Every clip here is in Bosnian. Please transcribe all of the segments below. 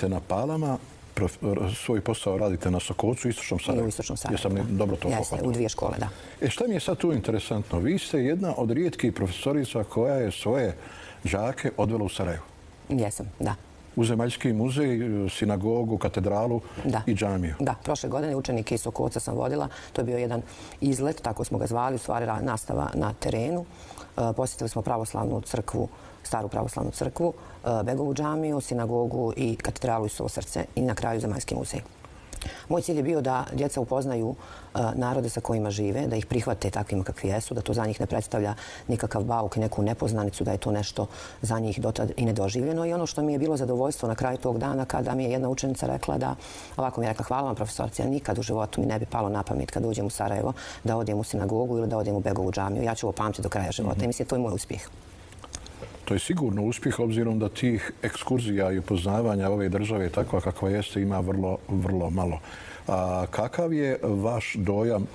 radite na Palama, svoj posao radite na Sokovcu i Istočnom Sarajevu. I u Istočnom Sarajevu. Jesam li dobro to pohvatio? Jeste, u 2 škole, da. Šta mi je sad tu interesantno? Vi ste jedna od rijetkih profesorica koja je svoje đake odvela u Sarajevo. Jesam, da. U Zemaljski muzej, sinagogu, katedralu i džamiju. Da, prošle godine učenike iz Sokovca sam vodila. To je bio jedan izlet, tako smo ga zvali, u stvari nastava na terenu. Posjetili smo pravoslavnu crkvu, staru pravoslavnu crkvu, Begovu džamiju, sinagogu i katedralu Isusovo srce i na kraju Zemaljski muzej. Moj cilj je bio da djeca upoznaju narode sa kojima žive, da ih prihvate takvima kakvi jesu, da to za njih ne predstavlja nikakav bauk i neku nepoznanicu, da je to nešto za njih dotad i nedoživljeno. I ono što mi je bilo zadovoljstvo na kraju tog dana, kada mi je jedna učenica rekla da, ovako mi je rekla, hvala vam profesorice, ja nikad u životu mi ne bi palo na pamet kad uđem u Sarajevo da odem u sinagogu ili da odem u Begovu džamiju. Ja ću ovo pamtiti do kraja života i mislim to je moj uspjeh. To je sigurno uspjeh, obzirom da tih ekskurzija i upoznavanja ove države takva kakva jeste ima vrlo malo. A kakav je vaš dojam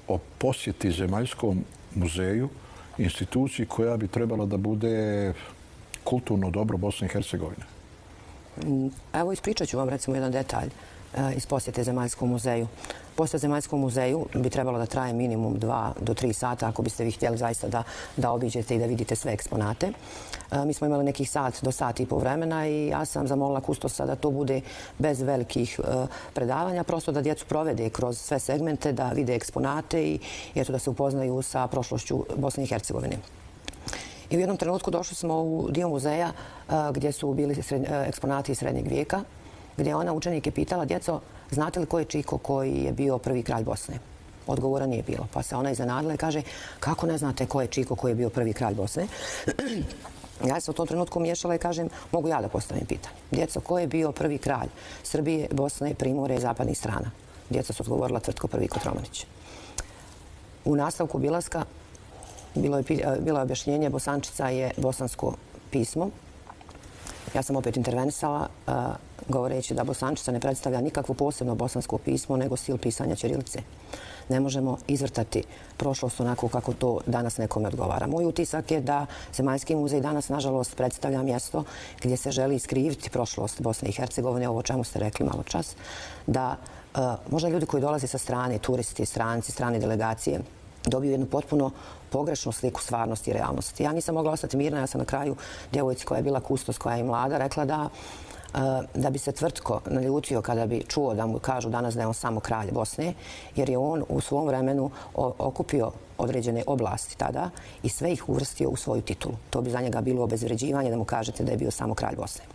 o posjeti Zemaljskom muzeju, instituciji koja bi trebala da bude kulturno dobro Bosne i Hercegovine? Evo, ispričat ću vam recimo jedan detalj iz posjete Zemaljskom muzeju. Posjet Zemaljskom muzeju bi trebalo da traje minimum 2 do 3 sata ako biste vi htjeli zaista da obiđete i da vidite sve eksponate. Mi smo imali nekih sat do sat i po vremena i ja sam zamolila kustosa da to bude bez velikih predavanja, prosto da djecu provede kroz sve segmente, da vide eksponate i eto da se upoznaju sa prošlošću Bosne i Hercegovine. I u jednom trenutku došli smo u dio muzeja gdje su bili eksponati iz srednjeg vijeka, gdje ona učenike pitala, djeco, znate li ko je Čiko koji je bio prvi kralj Bosne? Odgovora nije bilo. Pa se ona iznenadila i kaže, kako ne znate ko je Čiko koji je bio prvi kralj Bosne? Ja se u tom trenutku miješala i kažem, mogu ja da postavim pitanje. Djeco, ko je bio prvi kralj Srbije, Bosne, Primorje i zapadnih strana? Djeca su odgovorila Tvrtko I. Kotromanić. U nastavku bilaska bilo je objašnjenje, bosančica je bosansko pismo. Ja sam opet intervenisala govoreći da bosančica ne predstavlja nikakvo posebno bosansko pismo, nego stil pisanja ćirilice. Ne možemo izvrtati prošlost onako kako to danas nekome odgovara. Moj utisak je da Zemaljski muzej danas, nažalost, predstavlja mjesto gdje se želi iskriviti prošlost Bosne i Hercegovine, ovo o čemu ste rekli malo čas, da možda ljudi koji dolaze sa strane, turisti, stranci, strane delegacije, dobiju jednu potpuno pogrešnu sliku stvarnosti i realnosti. Ja nisam mogla ostati mirna, ja sam na kraju djevojci koja je bila kustos, koja je mlada, rekla da bi se Tvrtko naljutio kada bi čuo da mu kažu danas da je on samo kralj Bosne, jer je on u svom vremenu okupio određene oblasti tada i sve ih uvrstio u svoju titulu. To bi za njega bilo obezvređivanje da mu kažete da je bio samo kralj Bosne.